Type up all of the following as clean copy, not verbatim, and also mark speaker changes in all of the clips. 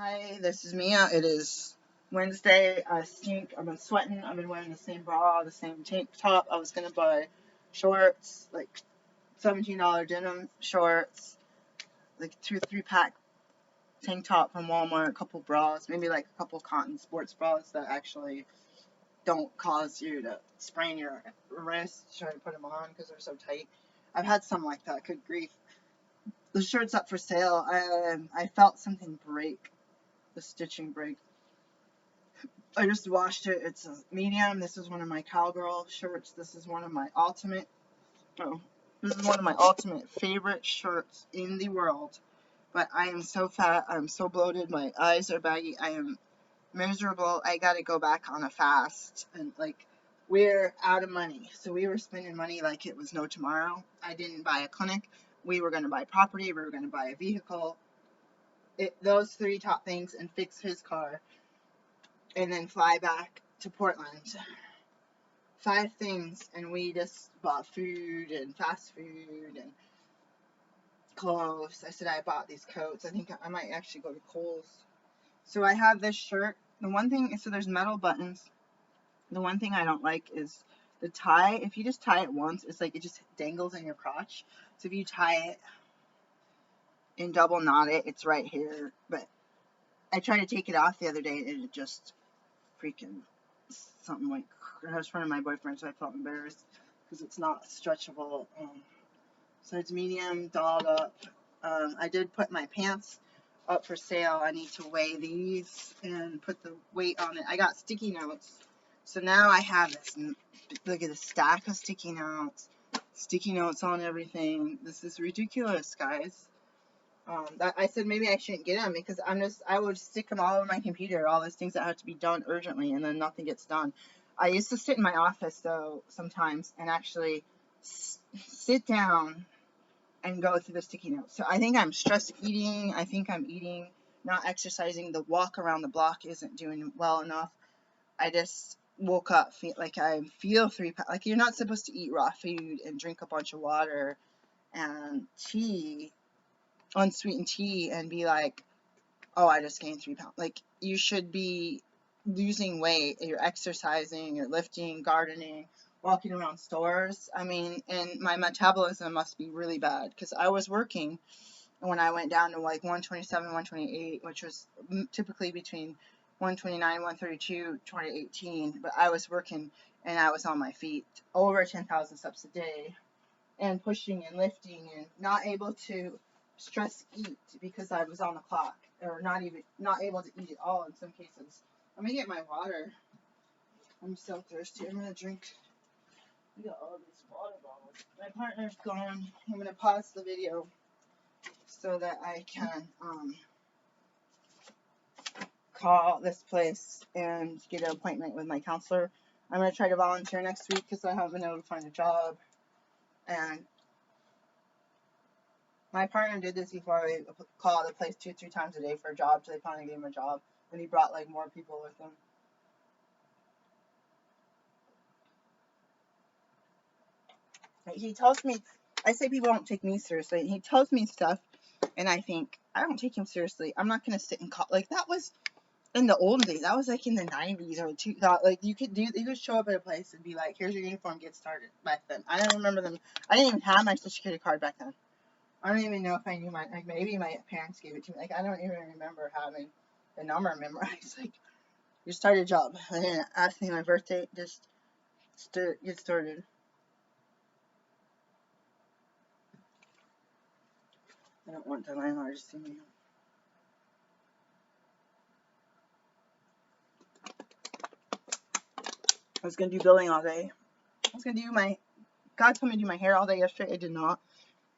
Speaker 1: Hi, this is Mia. It is Wednesday. I stink. I've been sweating. I've been wearing the same bra, the same tank top. I was gonna buy shorts, like $17 denim shorts, like 3-pack tank top from Walmart, a couple bras, maybe like a couple cotton sports bras that actually don't cause you to sprain your wrist trying to put them on because they're so tight. I've had some like that. Good grief. The shirt's up for sale. I felt something break. The stitching break. I just washed it. It's a medium. This is one of my cowgirl shirts. This is one of my ultimate. Oh, this is one of my ultimate favorite shirts in the world. But I am so fat. I'm so bloated. My eyes are baggy. I am miserable. I got to go back on a fast. And like, we're out of money. So we were spending money like it was no tomorrow. I didn't buy a clinic. We were going to buy property. We were going to buy a vehicle. Those three top things and fix his car. And then fly back to Portland. 5 things, and we just bought food and fast food and clothes. I said I bought these coats. I think I might actually go to Kohl's. So I have this shirt. The one thing, so there's metal buttons. The one thing I don't like is the tie. If you just tie it once, it's like it just dangles in your crotch. So if you tie it and double knot it, it's right here. But I tried to take it off the other day, and it just freaking something like, I was in front of my boyfriend, so I felt embarrassed because it's not stretchable. So it's medium, dolled up. I did put my pants up for sale. I need to weigh these and put the weight on it. I got sticky notes. So now I have this, look at the stack of sticky notes on everything. This is ridiculous, guys. I said maybe I shouldn't get them because I would stick them all over my computer, all those things that have to be done urgently, and then nothing gets done. I used to sit in my office though sometimes and actually sit down and go through the sticky notes. So I think I'm stress eating. I think I'm eating, not exercising. The walk around the block isn't doing well enough. I just woke up like I feel 3 pounds. Like you're not supposed to eat raw food and drink a bunch of water and tea, unsweetened tea, and be like, oh, I just gained 3 pounds. Like, you should be losing weight. You're exercising, you're lifting, gardening, walking around stores. I mean, and my metabolism must be really bad because I was working when I went down to like 127, 128, which was typically between 129, 132, 2018. But I was working and I was on my feet over 10,000 steps a day and pushing and lifting and not able to stress eat because I was on the clock, or not able to eat at all in some cases. I'm gonna get my water. I'm so thirsty. I'm gonna drink. We got all these water bottles. My partner's gone. I'm gonna pause the video so that I can call this place and get an appointment with my counselor. I'm gonna try to volunteer next week because I haven't been able to find a job. And my partner did this before. We called the place 2-3 times a day for a job, so they finally gave him a job. And he brought like more people with him. He tells me, I say people don't take me seriously. He tells me stuff, and I think, I don't take him seriously. I'm not going to sit and call. Like, that was in the old days. That was like in the 90s or 2000. Like, you could show up at a place and be like, here's your uniform, get started back then. I don't remember them. I didn't even have my social security card back then. I don't even know if I knew like maybe my parents gave it to me. Like, I don't even remember having the number memorized. Like, you start a job. And then ask me my birthday, just get started. I don't want the landlord to see me. I was going to do billing all day. I was going to do God told me to do my hair all day yesterday. I did not.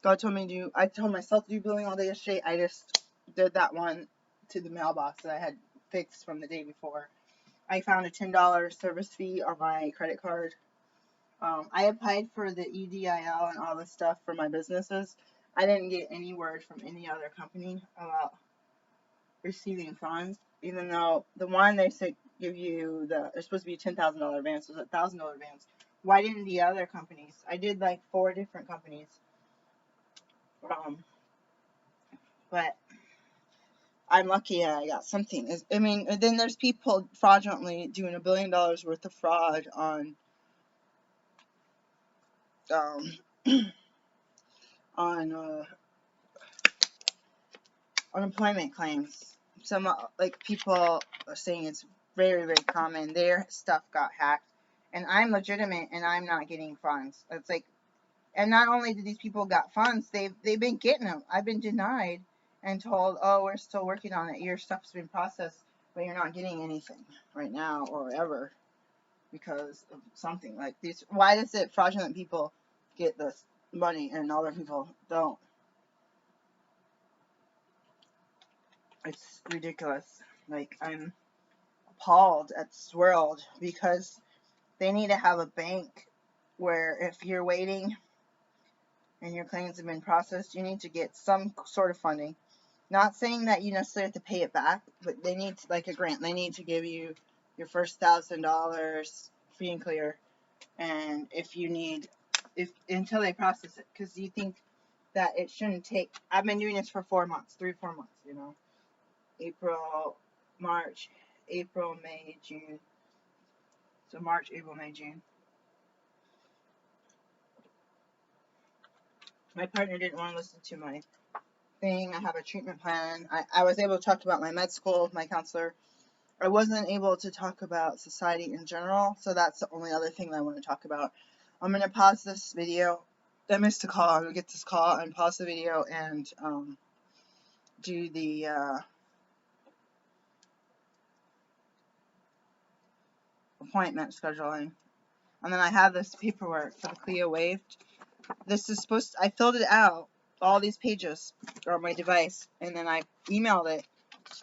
Speaker 1: I told myself to do billing all day yesterday. I just did that one to the mailbox that I had fixed from the day before. I found a $10 service fee on my credit card. I applied for the EDIL and all this stuff for my businesses. I didn't get any word from any other company about receiving funds, even though the one they said give you it's supposed to be a $10,000 advance, it was a $1,000 advance. Why didn't the other companies? I did like 4 different companies. But I'm lucky I got something. I mean, then there's people fraudulently doing $1 billion worth of fraud on um, on unemployment claims. Some like people are saying it's very, very common. Their stuff got hacked, and I'm legitimate, and I'm not getting funds. It's like, and not only did these people got funds, they've been getting them. I've been denied and told, oh, we're still working on it. Your stuff's been processed, but you're not getting anything right now or ever because of something like this. Why does it fraudulent people get this money and other people don't? It's ridiculous. Like, I'm appalled at this world because they need to have a bank where if you're waiting and your claims have been processed, you need to get some sort of funding. Not saying that you necessarily have to pay it back, but they need to, like a grant, they need to give you your first $1,000 free and clear. And if you need, if until they process it, because you think that it shouldn't take. I've been doing this for 4 months, 4 months. You know, April, March, April, May, June. So March, April, May, June. My partner didn't want to listen to my thing. I have a treatment plan. I was able to talk about my med school with my counselor. I wasn't able to talk about society in general, so that's the only other thing that I want to talk about. I'm going to pause this video. I missed a call. I'm going to get this call and pause the video and do the appointment scheduling. And then I have this paperwork for the CLIA waived. This is supposed to, I filled it out, all these pages on my device, and then I emailed it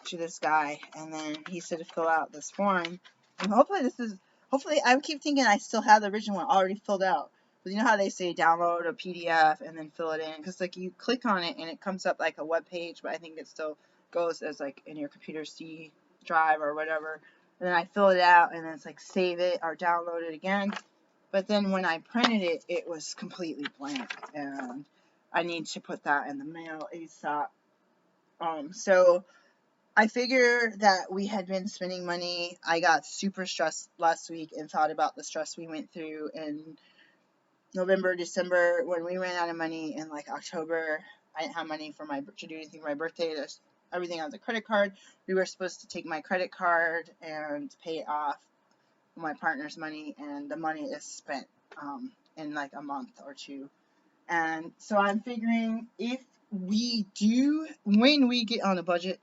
Speaker 1: to this guy, and then he said to fill out this form. And hopefully I keep thinking I still have the original one already filled out. But you know how they say download a PDF and then fill it in? Because like you click on it and it comes up like a web page, but I think it still goes as like in your computer C drive or whatever. And then I fill it out and then it's like save it or download it again. But then when I printed it, it was completely blank, and I need to put that in the mail ASAP. So I figure that we had been spending money. I got super stressed last week and thought about the stress we went through in November, December, when we ran out of money in like October. I didn't have money for to do anything for my birthday. There's everything on the credit card. We were supposed to take my credit card and pay it off, my partner's money, and the money is spent in like a month or two. And so I'm figuring if we do, when we get on a budget,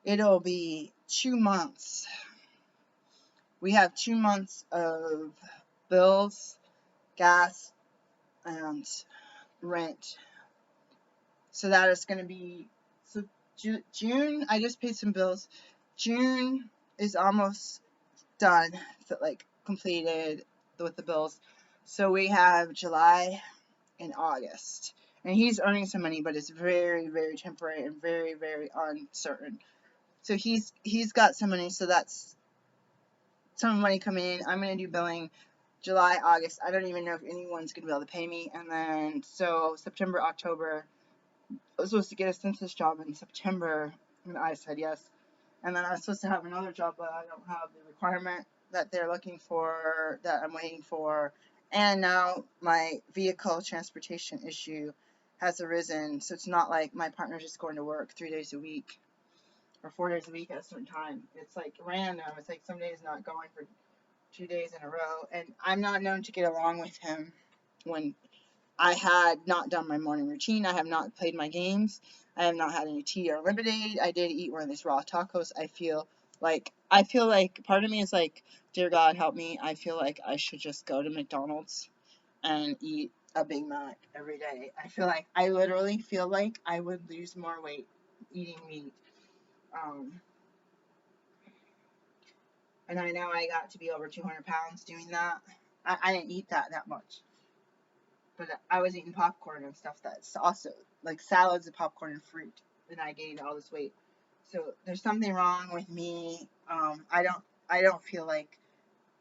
Speaker 1: it'll be 2 months. We have 2 months of bills, gas, and rent. So that is going to be, so June, I just paid some bills. June is almost done, like completed with the bills. So we have July and August. And he's earning some money, but it's very, very temporary and very, very uncertain. So he's got some money, so that's some money coming in. I'm going to do billing July, August. I don't even know if anyone's going to be able to pay me. And then, so September, October, I was supposed to get a census job in September, and I said yes. And then I was supposed to have another job, but I don't have the requirement that they're looking for, that I'm waiting for. And now my vehicle transportation issue has arisen, so it's not like my partner's just going to work 3 days a week or 4 days a week at a certain time. It's like random. It's like some days not going for 2 days in a row. And I'm not known to get along with him when I had not done my morning routine. I have not played my games. I have not had any tea or lemonade. I did eat one of these raw tacos. I feel like part of me is like, dear God, help me. I feel like I should just go to McDonald's and eat a Big Mac every day. I literally feel like I would lose more weight eating meat. And I know I got to be over 200 pounds doing that. I didn't eat that much. But I was eating popcorn and stuff that's also like salads and popcorn and fruit, and I gained all this weight. So there's something wrong with me. I don't feel like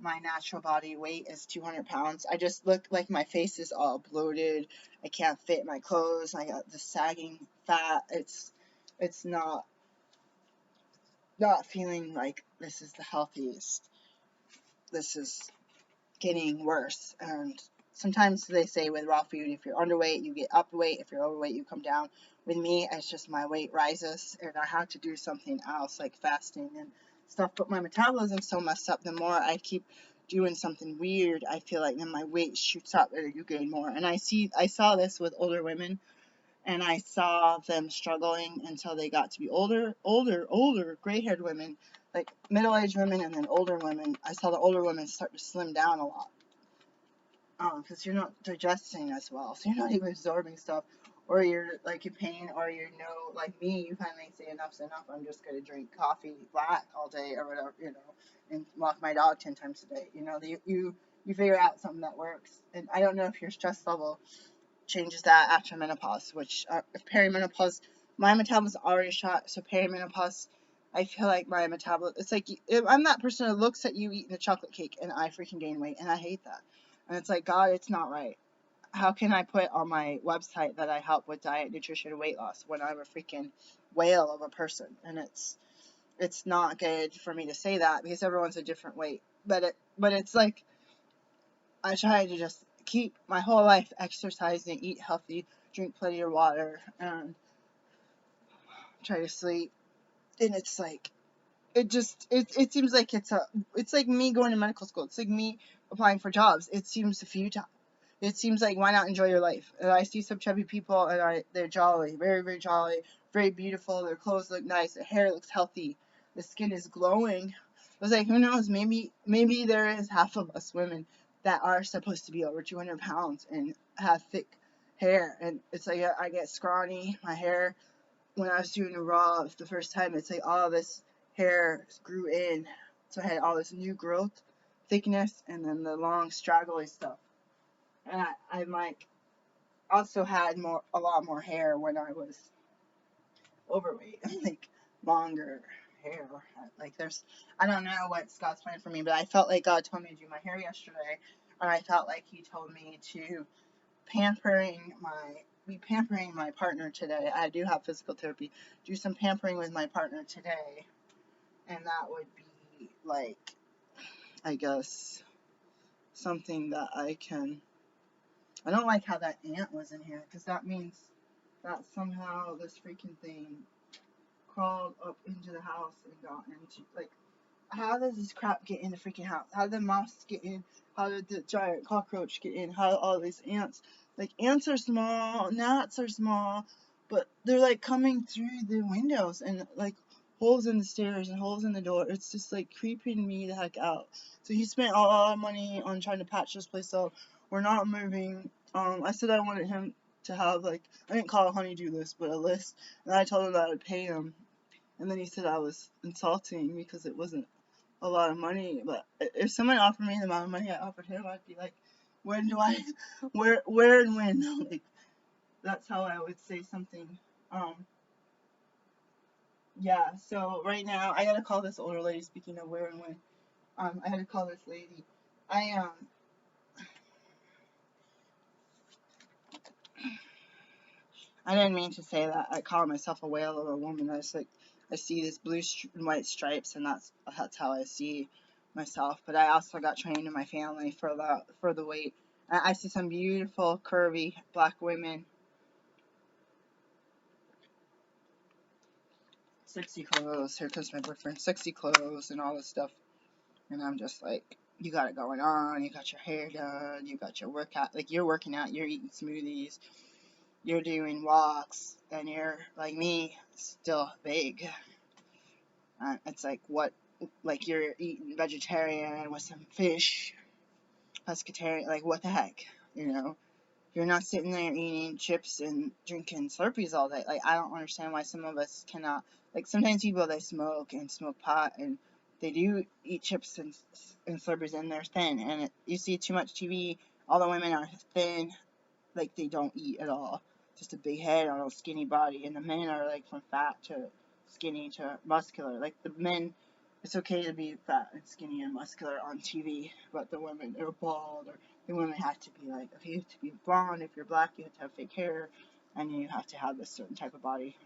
Speaker 1: my natural body weight is 200 pounds. I just look like my face is all bloated. I can't fit my clothes. I got the sagging fat. It's not not feeling like this is the healthiest. This is getting worse. And sometimes they say with raw food, if you're underweight, you get up weight. If you're overweight, you come down. With me, it's just my weight rises, and I have to do something else like fasting and stuff. But my metabolism's so messed up. The more I keep doing something weird, I feel like then my weight shoots up and you gain more. And I saw this with older women, and I saw them struggling until they got to be older, gray-haired women, like middle-aged women, and then older women. I saw the older women start to slim down a lot because you're not digesting as well, so you're not even absorbing stuff, or you're like in pain, or like me, you finally say enough's enough. I'm just gonna drink coffee black all day or whatever, and walk my dog 10 times a day. You figure out something that works, and I don't know if your stress level changes that after menopause, which if perimenopause, my metabolism already shot, so perimenopause, I feel like my metabolism, it's like I'm that person that looks at you eating a chocolate cake and I freaking gain weight, and I hate that. And it's like, God, it's not right. How can I put on my website that I help with diet, nutrition, and weight loss when I'm a freaking whale of a person? And it's not good for me to say that because everyone's a different weight. But it's like I try to just keep my whole life exercising, eat healthy, drink plenty of water, and try to sleep. And it's like it seems like it's like me going to medical school. It's like me applying for jobs. It seems futile. It seems like, why not enjoy your life? And I see some chubby people, and they're jolly, very, very jolly, very beautiful. Their clothes look nice. Their hair looks healthy. The skin is glowing. I was like, who knows? Maybe there is half of us women that are supposed to be over 200 pounds and have thick hair. And it's like I get scrawny. My hair, when I was doing a raw the first time, it's like all this hair grew in. So I had all this new growth, thickness, and then the long straggly stuff. And I'm like, also had a lot more hair when I was overweight, like longer hair. Like I don't know what's God's plan for me, but I felt like God told me to do my hair yesterday, and I felt like He told me to be pampering my partner today. I do have physical therapy. Do some pampering with my partner today, and that would be like, I guess, something that I can. I don't like how that ant was in here, because that means that somehow this freaking thing crawled up into the house and got into, like, how does this crap get in the freaking house? How did the mouse get in? How did the giant cockroach get in? How all these ants, like, ants are small, gnats are small, but they're, like, coming through the windows and, like, holes in the stairs and holes in the door. It's just, like, creeping me the heck out. So he spent a lot of money on trying to patch this place up. We're not moving. I said I wanted him to have, like, I didn't call a honeydew list, but a list, and I told him that I would pay him. And then he said I was insulting because it wasn't a lot of money. But if someone offered me the amount of money I offered him, I'd be like, where and when? Like, that's how I would say something. Yeah, so right now, I gotta call this older lady, speaking of where and when. I had to call this lady. I didn't mean to say that. I call myself a whale of a woman. I see these blue and white stripes, and that's how I see myself. But I also got trained in my family for the weight. I see some beautiful, curvy black women, sexy clothes. Here comes my boyfriend, sexy clothes and all this stuff. And I'm just like, you got it going on. You got your hair done. You got your workout. Like, you're working out. You're eating smoothies. You're doing walks, and you're, like me, still big. It's like, like, you're eating vegetarian with some fish, pescatarian, like, what the heck, You're not sitting there eating chips and drinking Slurpees all day. Like, I don't understand why some of us cannot, like, sometimes people, they smoke pot, and they do eat chips and Slurpees, and they're thin, and you see too much TV, all the women are thin, like, they don't eat at all. Just a big head on a skinny body, and the men are, like, from fat to skinny to muscular. Like, the men, it's okay to be fat and skinny and muscular on TV, but the women are bald, or the women have to be, like, if you have to be blonde, if you're black, you have to have fake hair, and you have to have this certain type of body.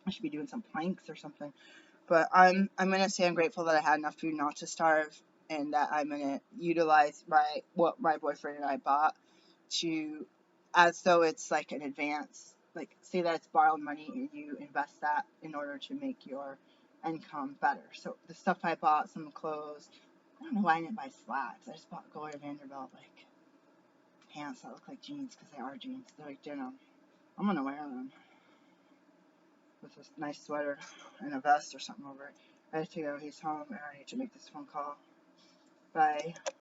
Speaker 1: I should be doing some planks or something. But I'm gonna say I'm grateful that I had enough food not to starve, and that I'm gonna utilize what my boyfriend and I bought to, as though it's like an advance. Like, say that it's borrowed money and you invest that in order to make your income better. So the stuff I bought, some clothes. I don't know why I didn't buy slacks. I just bought Gloria Vanderbilt like pants that look like jeans because they are jeans. They're like denim. I'm gonna wear them with a nice sweater and a vest or something over it. I have to go. He's home and I need to make this phone call. Bye.